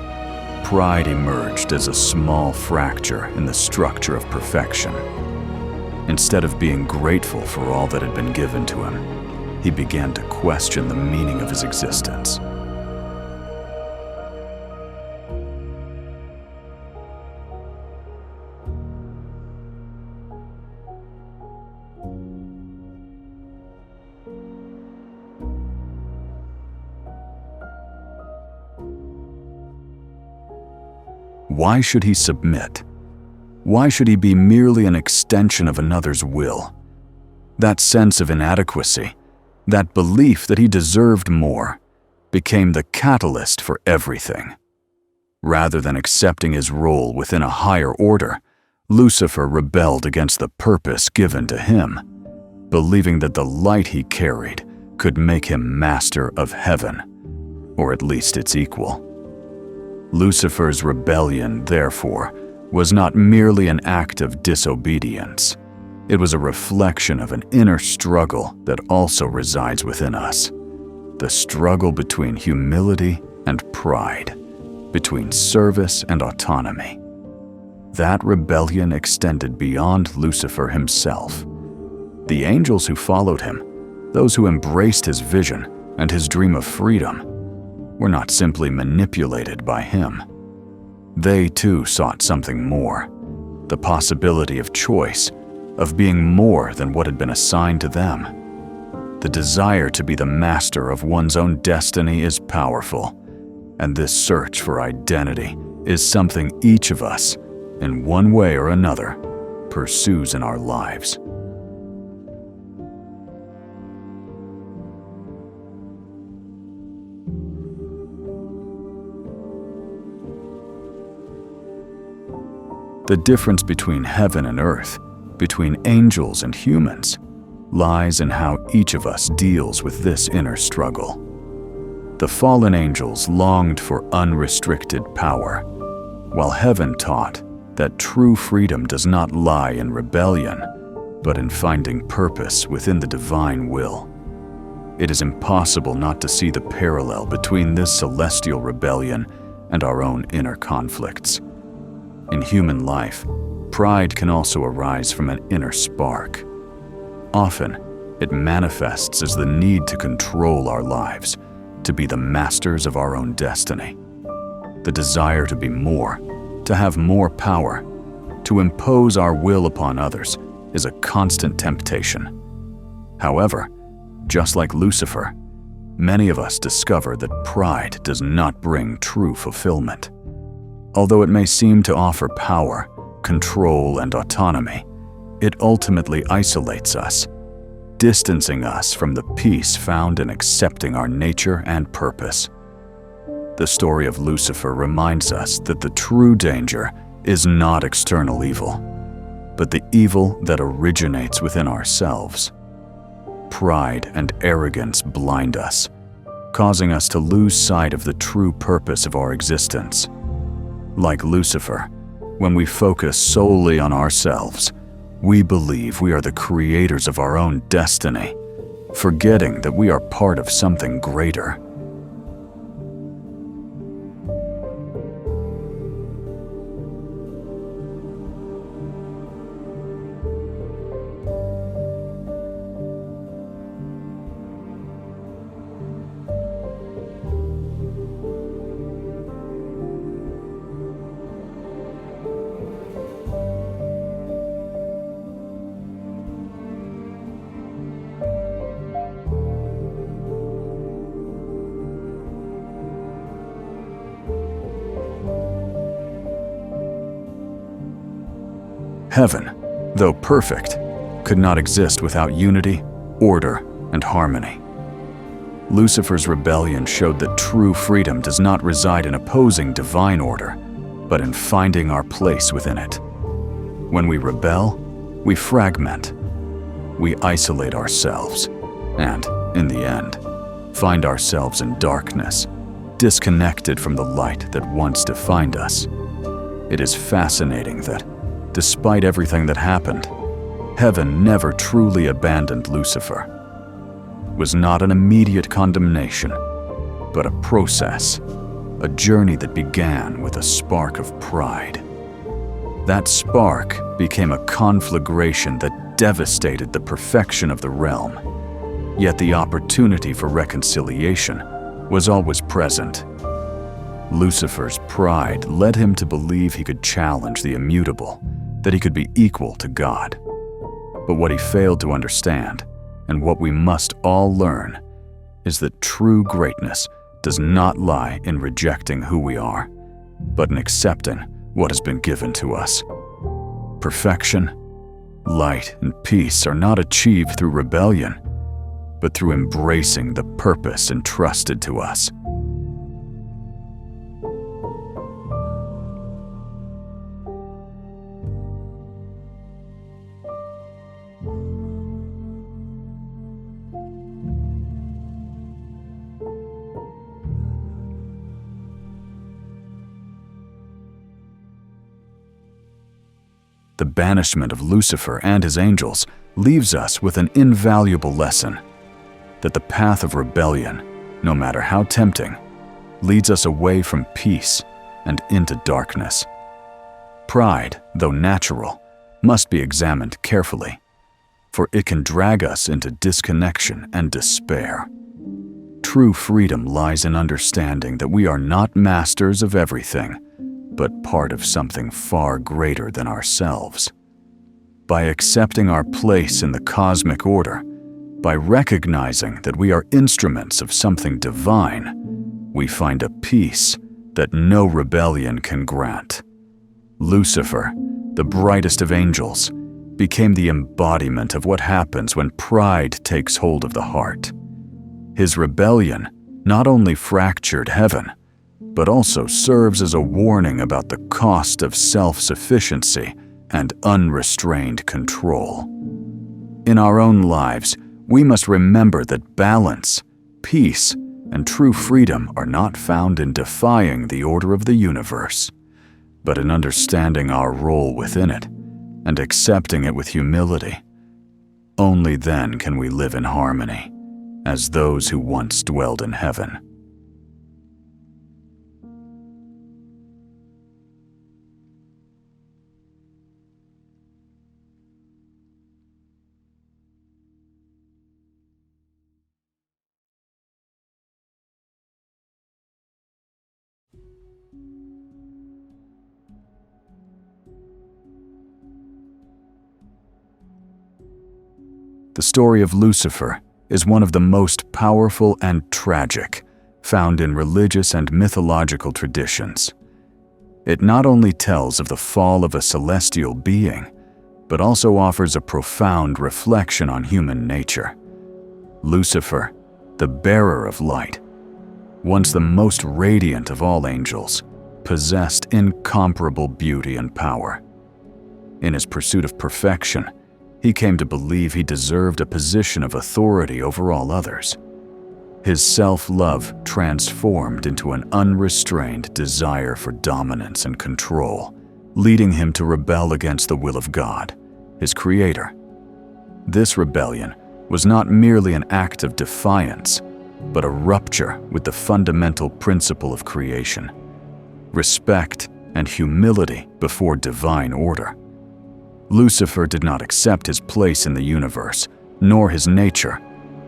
pride emerged as a small fracture in the structure of perfection. Instead of being grateful for all that had been given to him, he began to question the meaning of his existence. Why should he submit? Why should he be merely an extension of another's will? That sense of inadequacy, that belief that he deserved more, became the catalyst for everything. Rather than accepting his role within a higher order, Lucifer rebelled against the purpose given to him, believing that the light he carried could make him master of heaven, or at least its equal. Lucifer's rebellion, therefore, was not merely an act of disobedience. It was a reflection of an inner struggle that also resides within us. The struggle between humility and pride, between service and autonomy. That rebellion extended beyond Lucifer himself. The angels who followed him, those who embraced his vision and his dream of freedom, were not simply manipulated by him. They too sought something more, the possibility of choice, of being more than what had been assigned to them. The desire to be the master of one's own destiny is powerful, and this search for identity is something each of us, in one way or another, pursues in our lives. The difference between heaven and earth, between angels and humans, lies in how each of us deals with this inner struggle. The fallen angels longed for unrestricted power, while heaven taught that true freedom does not lie in rebellion, but in finding purpose within the divine will. It is impossible not to see the parallel between this celestial rebellion and our own inner conflicts. In human life, pride can also arise from an inner spark. Often, it manifests as the need to control our lives, to be the masters of our own destiny. The desire to be more, to have more power, to impose our will upon others is a constant temptation. However, Just like Lucifer, many of us discover that pride does not bring true fulfillment. Although it may seem to offer power, control, and autonomy, it ultimately isolates us, distancing us from the peace found in accepting our nature and purpose. The story of Lucifer reminds us that the true danger is not external evil, but the evil that originates within ourselves. Pride and arrogance blind us, causing us to lose sight of the true purpose of our existence. Like Lucifer, when we focus solely on ourselves, we believe we are the creators of our own destiny, forgetting that we are part of something greater. Heaven, though perfect, could not exist without unity, order, and harmony. Lucifer's rebellion showed that true freedom does not reside in opposing divine order, but in finding our place within it. When we rebel, we fragment, we isolate ourselves, and, in the end, find ourselves in darkness, disconnected from the light that once defined us. It is fascinating that, despite everything that happened, heaven never truly abandoned Lucifer. It was not an immediate condemnation, but a process, a journey that began with a spark of pride. That spark became a conflagration that devastated the perfection of the realm. Yet the opportunity for reconciliation was always present. Lucifer's pride led him to believe he could challenge the immutable, that he could be equal to God. But what he failed to understand, and what we must all learn, is that true greatness does not lie in rejecting who we are, but in accepting what has been given to us. Perfection, light, and peace are not achieved through rebellion, but through embracing the purpose entrusted to us. The banishment of Lucifer and his angels leaves us with an invaluable lesson, that the path of rebellion, no matter how tempting, leads us away from peace and into darkness. Pride, though natural, must be examined carefully, for it can drag us into disconnection and despair. True freedom lies in understanding that we are not masters of everything, but part of something far greater than ourselves. By accepting our place in the cosmic order, by recognizing that we are instruments of something divine, we find a peace that no rebellion can grant. Lucifer, the brightest of angels, became the embodiment of what happens when pride takes hold of the heart. His rebellion not only fractured heaven, but also serves as a warning about the cost of self-sufficiency and unrestrained control. In our own lives, we must remember that balance, peace, and true freedom are not found in defying the order of the universe, but in understanding our role within it and accepting it with humility. Only then can we live in harmony, as those who once dwelled in heaven. The story of Lucifer is one of the most powerful and tragic found in religious and mythological traditions. It not only tells of the fall of a celestial being, but also offers a profound reflection on human nature. Lucifer, the bearer of light, once the most radiant of all angels, possessed incomparable beauty and power. In his pursuit of perfection, he came to believe he deserved a position of authority over all others. His self-love transformed into an unrestrained desire for dominance and control, leading him to rebel against the will of God, his creator. This rebellion was not merely an act of defiance, but a rupture with the fundamental principle of creation: respect and humility before divine order. Lucifer did not accept his place in the universe, nor his nature,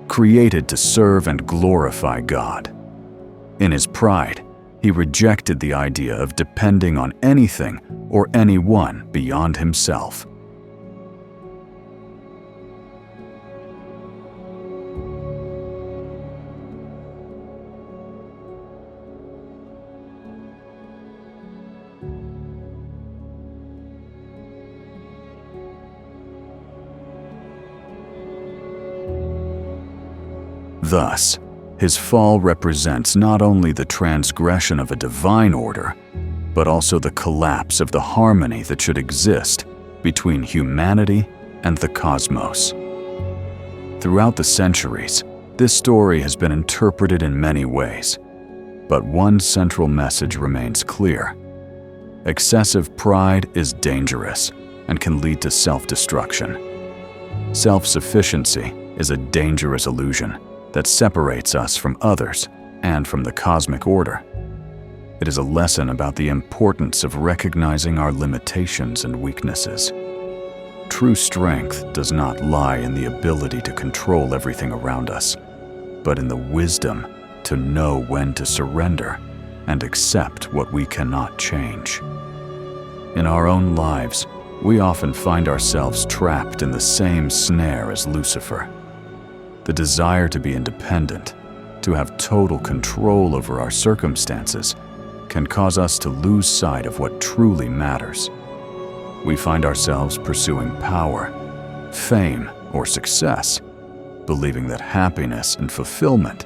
created to serve and glorify God. In his pride, he rejected the idea of depending on anything or anyone beyond himself. Thus, his fall represents not only the transgression of a divine order, but also the collapse of the harmony that should exist between humanity and the cosmos. Throughout the centuries, this story has been interpreted in many ways, but one central message remains clear. Excessive pride is dangerous and can lead to self-destruction. Self-sufficiency is a dangerous illusion that separates us from others and from the cosmic order. It is a lesson about the importance of recognizing our limitations and weaknesses. True strength does not lie in the ability to control everything around us, but in the wisdom to know when to surrender and accept what we cannot change. In our own lives, we often find ourselves trapped in the same snare as Lucifer. The desire to be independent, to have total control over our circumstances, can cause us to lose sight of what truly matters. We find ourselves pursuing power, fame, or success, believing that happiness and fulfillment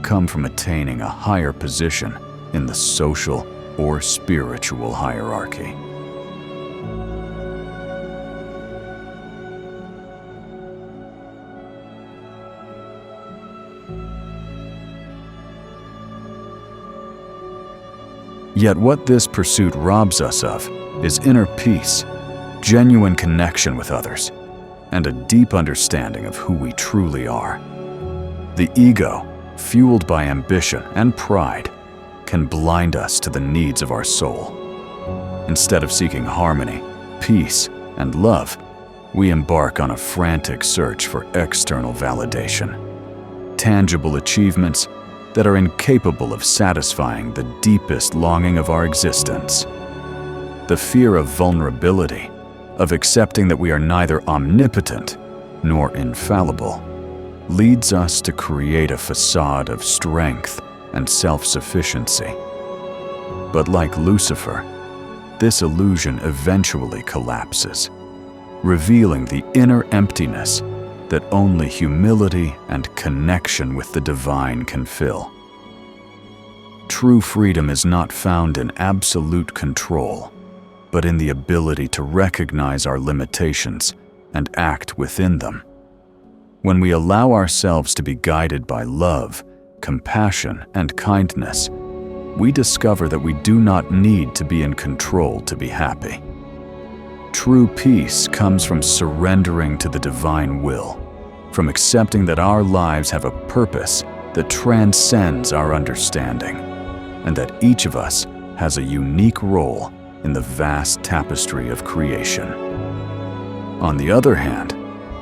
come from attaining a higher position in the social or spiritual hierarchy. Yet what this pursuit robs us of is inner peace, genuine connection with others, and a deep understanding of who we truly are. The ego, fueled by ambition and pride, can blind us to the needs of our soul. Instead of seeking harmony, peace, and love, we embark on a frantic search for external validation, tangible achievements that are incapable of satisfying the deepest longing of our existence. The fear of vulnerability, of accepting that we are neither omnipotent nor infallible, leads us to create a facade of strength and self-sufficiency. But like Lucifer, this illusion eventually collapses, revealing the inner emptiness that only humility and connection with the divine can fill. True freedom is not found in absolute control, but in the ability to recognize our limitations and act within them. When we allow ourselves to be guided by love, compassion, and kindness, we discover that we do not need to be in control to be happy. True peace comes from surrendering to the divine will, from accepting that our lives have a purpose that transcends our understanding, and that each of us has a unique role in the vast tapestry of creation. On the other hand,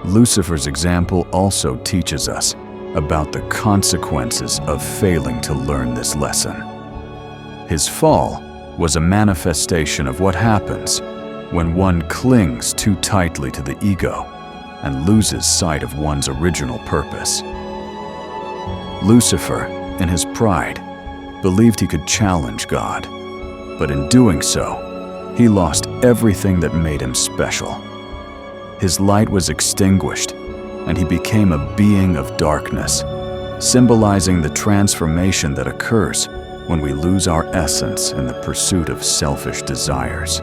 Lucifer's example also teaches us about the consequences of failing to learn this lesson. His fall was a manifestation of what happens when one clings too tightly to the ego and loses sight of one's original purpose. Lucifer, in his pride, believed he could challenge God, but in doing so, he lost everything that made him special. His light was extinguished, and he became a being of darkness, symbolizing the transformation that occurs when we lose our essence in the pursuit of selfish desires.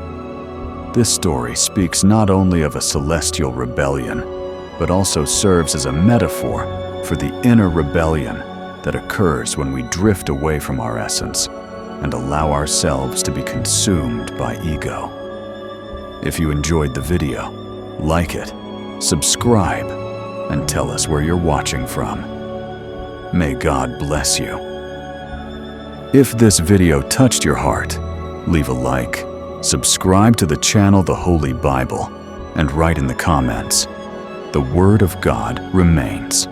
This story speaks not only of a celestial rebellion, but also serves as a metaphor for the inner rebellion that occurs when we drift away from our essence and allow ourselves to be consumed by ego. If you enjoyed the video, like it, subscribe, and tell us where you're watching from. May God bless you. If this video touched your heart, leave a like, subscribe to the channel The Holy Bible, and write in the comments, "The Word of God remains."